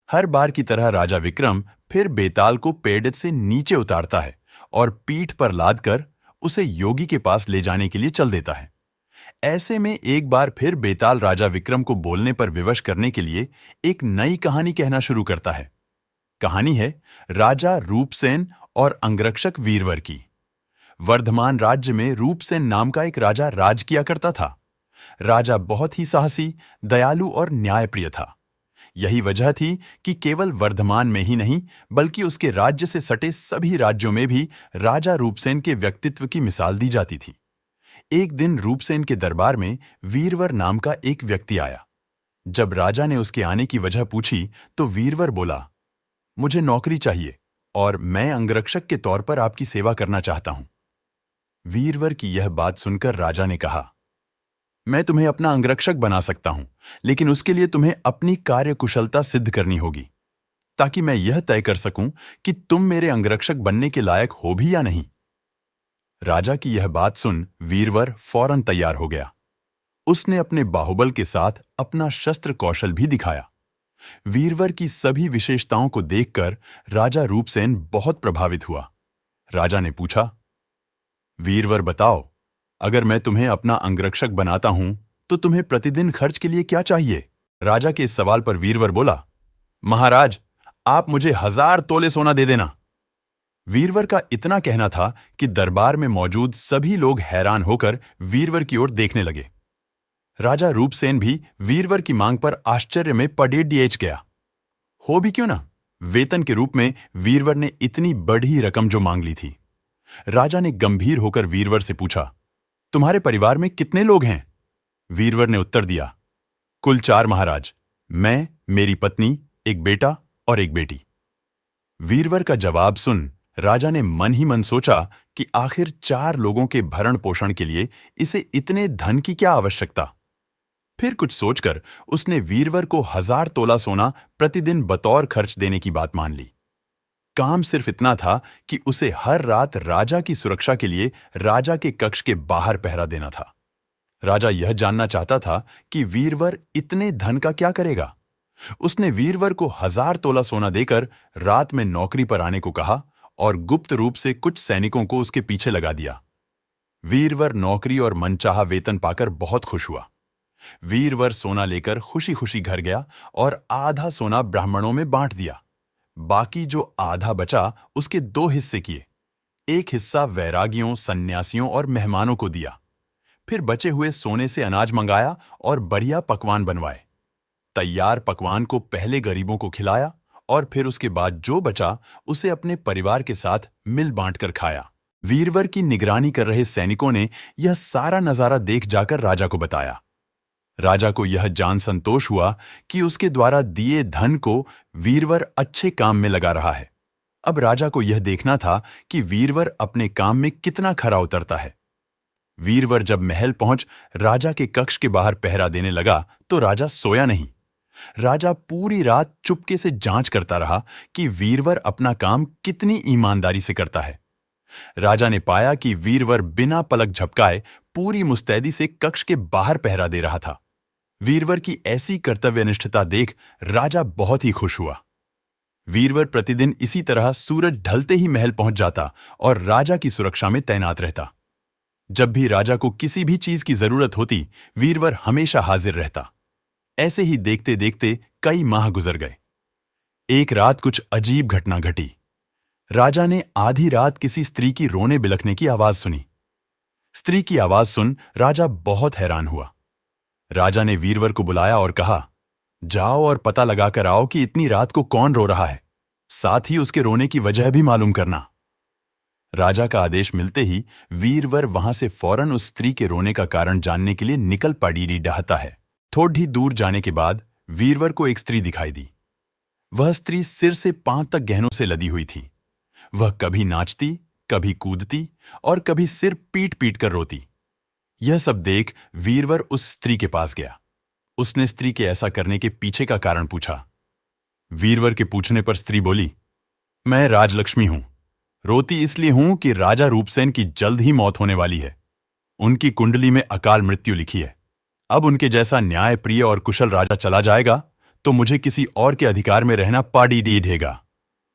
हर बार की तरह राजा विक्रम फिर बेताल को पेड़ से नीचे उतारता है और पीठ पर लादकर उसे योगी के पास ले जाने के लिए चल देता है। ऐसे में एक बार फिर बेताल राजा विक्रम को बोलने पर विवश करने के लिए एक नई कहानी कहना शुरू करता है। कहानी है राजा रूपसेन और अंगरक्षक वीरवर की। वर्धमान राज्य में रूपसेन नाम का एक राजा राज किया करता था। राजा बहुत ही साहसी, दयालु और न्यायप्रिय था। यही वजह थी कि केवल वर्धमान में ही नहीं बल्कि उसके राज्य से सटे सभी राज्यों में भी राजा रूपसेन के व्यक्तित्व की मिसाल दी जाती थी। एक दिन रूपसेन के दरबार में वीरवर नाम का एक व्यक्ति आया। जब राजा ने उसके आने की वजह पूछी तो वीरवर बोला, मुझे नौकरी चाहिए और मैं अंगरक्षक के तौर पर आपकी सेवा करना चाहता हूं। वीरवर की यह बात सुनकर राजा ने कहा, मैं तुम्हें अपना अंगरक्षक बना सकता हूं, लेकिन उसके लिए तुम्हें अपनी कार्यकुशलता सिद्ध करनी होगी, ताकि मैं यह तय कर सकूं कि तुम मेरे अंगरक्षक बनने के लायक हो भी या नहीं। राजा की यह बात सुन वीरवर फौरन तैयार हो गया। उसने अपने बाहुबल के साथ अपना शस्त्र कौशल भी दिखाया। वीरवर की सभी विशेषताओं को देखकर राजा रूपसेन बहुत प्रभावित हुआ। राजा ने पूछा, वीरवर बताओ, अगर मैं तुम्हें अपना अंगरक्षक बनाता हूं तो तुम्हें प्रतिदिन खर्च के लिए क्या चाहिए? राजा के इस सवाल पर वीरवर बोला, महाराज, आप मुझे 1000 तोले सोना दे देना। वीरवर का इतना कहना था कि दरबार में मौजूद सभी लोग हैरान होकर वीरवर की ओर देखने लगे। राजा रूपसेन भी वीरवर की मांग पर आश्चर्य में पडेढ़ गया। हो भी क्यों ना, वेतन के रूप में वीरवर ने इतनी बड़ी रकम जो मांग ली थी। राजा ने गंभीर होकर वीरवर से पूछा, तुम्हारे परिवार में कितने लोग हैं? वीरवर ने उत्तर दिया, कुल 4 महाराज, मैं, मेरी पत्नी, एक बेटा और एक बेटी। वीरवर का जवाब सुन राजा ने मन ही मन सोचा कि आखिर 4 लोगों के भरण पोषण के लिए इसे इतने धन की क्या आवश्यकता। फिर कुछ सोचकर उसने वीरवर को 1000 तोला सोना प्रतिदिन बतौर खर्च देने की बात मान ली। काम सिर्फ इतना था कि उसे हर रात राजा की सुरक्षा के लिए राजा के कक्ष के बाहर पहरा देना था। राजा यह जानना चाहता था कि वीरवर इतने धन का क्या करेगा। उसने वीरवर को 1000 तोला सोना देकर रात में नौकरी पर आने को कहा और गुप्त रूप से कुछ सैनिकों को उसके पीछे लगा दिया। वीरवर नौकरी और मनचाहा वेतन पाकर बहुत खुश हुआ। वीरवर सोना लेकर खुशी खुशी घर गया और आधा सोना ब्राह्मणों में बांट दिया। बाकी जो आधा बचा उसके 2 हिस्से किए। एक हिस्सा वैरागियों, सन्यासियों और मेहमानों को दिया। फिर बचे हुए सोने से अनाज मंगाया और बढ़िया पकवान बनवाए। तैयार पकवान को पहले गरीबों को खिलाया और फिर उसके बाद जो बचा उसे अपने परिवार के साथ मिल बांटकर खाया। वीरवर की निगरानी कर रहे सैनिकों ने यह सारा नजारा देख जाकर राजा को बताया। राजा को यह जान संतोष हुआ कि उसके द्वारा दिए धन को वीरवर अच्छे काम में लगा रहा है। अब राजा को यह देखना था कि वीरवर अपने काम में कितना खरा उतरता है। वीरवर जब महल पहुंच राजा के कक्ष के बाहर पहरा देने लगा तो राजा सोया नहीं। राजा पूरी रात चुपके से जांच करता रहा कि वीरवर अपना काम कितनी ईमानदारी से करता है। राजा ने पाया कि वीरवर बिना पलक झपकाए पूरी मुस्तैदी से कक्ष के बाहर पहरा दे रहा था। वीरवर की ऐसी कर्तव्यनिष्ठता देख राजा बहुत ही खुश हुआ। वीरवर प्रतिदिन इसी तरह सूरज ढलते ही महल पहुंच जाता और राजा की सुरक्षा में तैनात रहता। जब भी राजा को किसी भी चीज की जरूरत होती, वीरवर हमेशा हाजिर रहता। ऐसे ही देखते देखते कई माह गुजर गए। एक रात कुछ अजीब घटना घटी। राजा ने आधी रात किसी स्त्री की रोने बिलखने की आवाज सुनी। स्त्री की आवाज सुन राजा बहुत हैरान हुआ। राजा ने वीरवर को बुलाया और कहा, जाओ और पता लगाकर आओ कि इतनी रात को कौन रो रहा है, साथ ही उसके रोने की वजह भी मालूम करना। राजा का आदेश मिलते ही वीरवर वहां से फौरन उस स्त्री के रोने का कारण जानने के लिए निकल पड़ी डहाता है। थोड़ी दूर जाने के बाद वीरवर को एक स्त्री दिखाई दी। वह स्त्री सिर से पांव तक गहनों से लदी हुई थी। वह कभी नाचती, कभी कूदती और कभी सिर पीट पीट कर रोती। यह सब देख वीरवर उस स्त्री के पास गया। उसने स्त्री के ऐसा करने के पीछे का कारण पूछा। वीरवर के पूछने पर स्त्री बोली, मैं राजलक्ष्मी हूं। रोती इसलिए हूं कि राजा रूपसेन की जल्द ही मौत होने वाली है। उनकी कुंडली में अकाल मृत्यु लिखी है। अब उनके जैसा न्याय प्रिय और कुशल राजा चला जाएगा तो मुझे किसी और के अधिकार में रहना पाड़ी डीढ़ेगा।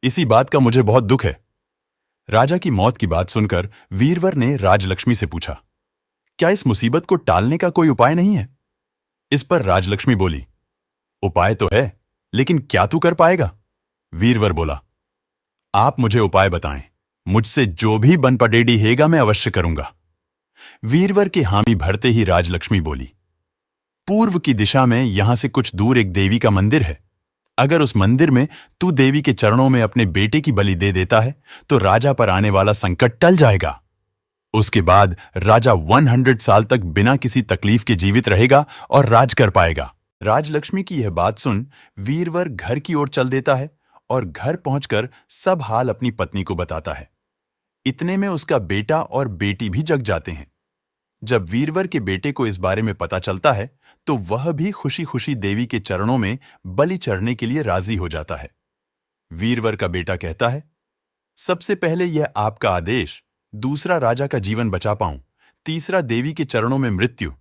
इसी बात का मुझे बहुत दुख है। राजा की मौत की बात सुनकर वीरवर ने राजलक्ष्मी से पूछा, क्या इस मुसीबत को टालने का कोई उपाय नहीं है? इस पर राजलक्ष्मी बोली, उपाय तो है, लेकिन क्या तू कर पाएगा? वीरवर बोला, आप मुझे उपाय बताएं। मुझसे जो भी बन पड़ेगी हेगा मैं अवश्य करूंगा। वीरवर के हामी भरते ही राजलक्ष्मी बोली, पूर्व की दिशा में यहां से कुछ दूर एक देवी का मंदिर है। अगर उस मंदिर में तू देवी के चरणों में अपने बेटे की बलि दे देता है तो राजा पर आने वाला संकट टल जाएगा। उसके बाद राजा 100 साल तक बिना किसी तकलीफ के जीवित रहेगा और राज कर पाएगा। राजलक्ष्मी की यह बात सुन वीरवर घर की ओर चल देता है और घर पहुंचकर सब हाल अपनी पत्नी को बताता है। इतने में उसका बेटा और बेटी भी जग जाते हैं। जब वीरवर के बेटे को इस बारे में पता चलता है तो वह भी खुशी खुशी देवी के चरणों में बलि चढ़ने के लिए राजी हो जाता है। वीरवर का बेटा कहता है, सबसे पहले यह आपका आदेश, दूसरा राजा का जीवन बचा पाऊं, तीसरा देवी के चरणों में मृत्यु,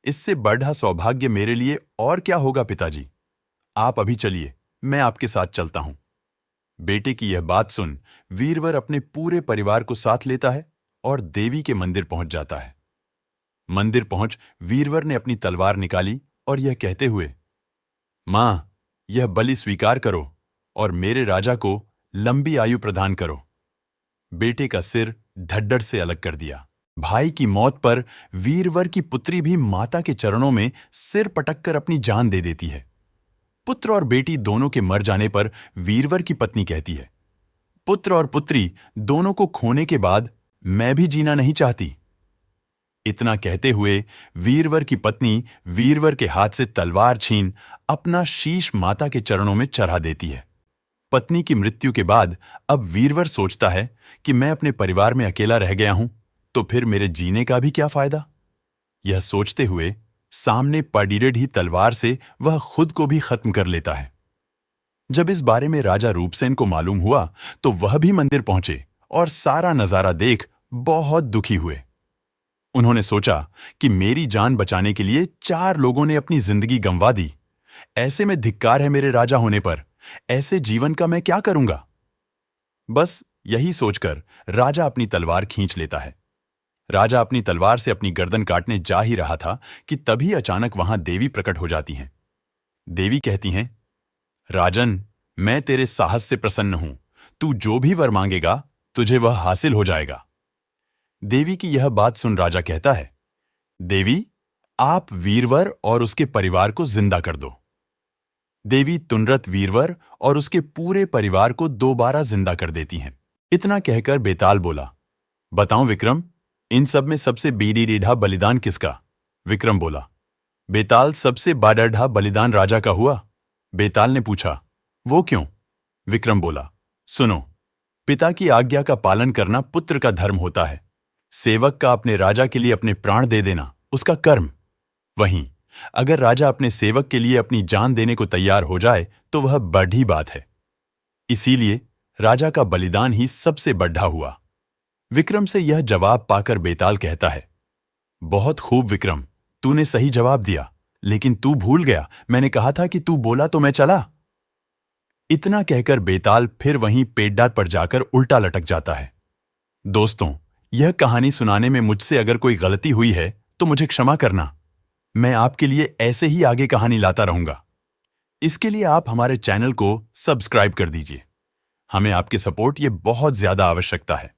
इससे बढ़ा सौभाग्य मेरे लिए और क्या होगा पिताजी? आप अभी चलिए, मैं आपके साथ चलता हूं। बेटे की यह बात सुन वीरवर अपने पूरे परिवार को साथ लेता है और देवी के मंदिर पहुंच जाता है। मंदिर पहुंच वीरवर ने अपनी तलवार निकाली और यह कहते हुए, मां, यह बलि स्वीकार करो और मेरे राजा को लंबी आयु प्रदान करो। बेटे का सिर ढड्डर से अलग कर दिया। भाई की मौत पर वीरवर की पुत्री भी माता के चरणों में सिर पटककर अपनी जान दे देती है। पुत्र और बेटी दोनों के मर जाने पर वीरवर की पत्नी कहती है, पुत्र और पुत्री दोनों को खोने के बाद मैं भी जीना नहीं चाहती। इतना कहते हुए वीरवर की पत्नी वीरवर के हाथ से तलवार छीन अपना शीश माता के चरणों में चढ़ा देती है। पत्नी की मृत्यु के बाद अब वीरवर सोचता है कि मैं अपने परिवार में अकेला रह गया हूं, तो फिर मेरे जीने का भी क्या फायदा? यह सोचते हुए सामने पड़ी ही तलवार से वह खुद को भी खत्म कर लेता है। जब इस बारे में राजा रूपसेन को मालूम हुआ तो वह भी मंदिर पहुंचे और सारा नजारा देख बहुत दुखी हुए। उन्होंने सोचा कि मेरी जान बचाने के लिए 4 लोगों ने अपनी जिंदगी गंवा दी। ऐसे में धिक्कार है मेरे राजा होने पर। ऐसे जीवन का मैं क्या करूंगा? बस यही सोचकर राजा अपनी तलवार खींच लेता है। राजा अपनी तलवार से अपनी गर्दन काटने जा ही रहा था कि तभी अचानक वहां देवी प्रकट हो जाती हैं। देवी कहती हैं, राजन, मैं तेरे साहस से प्रसन्न हूं। तू जो भी वर मांगेगा तुझे वह हासिल हो जाएगा। देवी की यह बात सुन राजा कहता है, देवी, आप वीरवर और उसके परिवार को जिंदा कर दो। देवी तुनरत वीरवर और उसके पूरे परिवार को दोबारा जिंदा कर देती हैं। इतना कहकर बेताल बोला, बताऊं विक्रम, इन सब में सबसे बीडीडीढ़ा बलिदान किसका? विक्रम बोला, बेताल, सबसे बाडढ़ा बलिदान राजा का हुआ। बेताल ने पूछा, वो क्यों? विक्रम बोला, सुनो, पिता की आज्ञा का पालन करना पुत्र का धर्म होता है। सेवक का अपने राजा के लिए अपने प्राण दे देना उसका कर्म। वहीं अगर राजा अपने सेवक के लिए अपनी जान देने को तैयार हो जाए तो वह बड़ी बात है। इसीलिए राजा का बलिदान ही सबसे बढ़ा हुआ। विक्रम से यह जवाब पाकर बेताल कहता है, बहुत खूब विक्रम, तूने सही जवाब दिया, लेकिन तू भूल गया, मैंने कहा था कि तू बोला तो मैं चला। इतना कहकर बेताल फिर वहीं पेड्डा पर जाकर उल्टा लटक जाता है। दोस्तों, यह कहानी सुनाने में मुझसे अगर कोई गलती हुई है तो मुझे क्षमा करना। मैं आपके लिए ऐसे ही आगे कहानी लाता रहूंगा। इसके लिए आप हमारे चैनल को सब्सक्राइब कर दीजिए। हमें आपके सपोर्ट ये बहुत ज्यादा आवश्यकता है।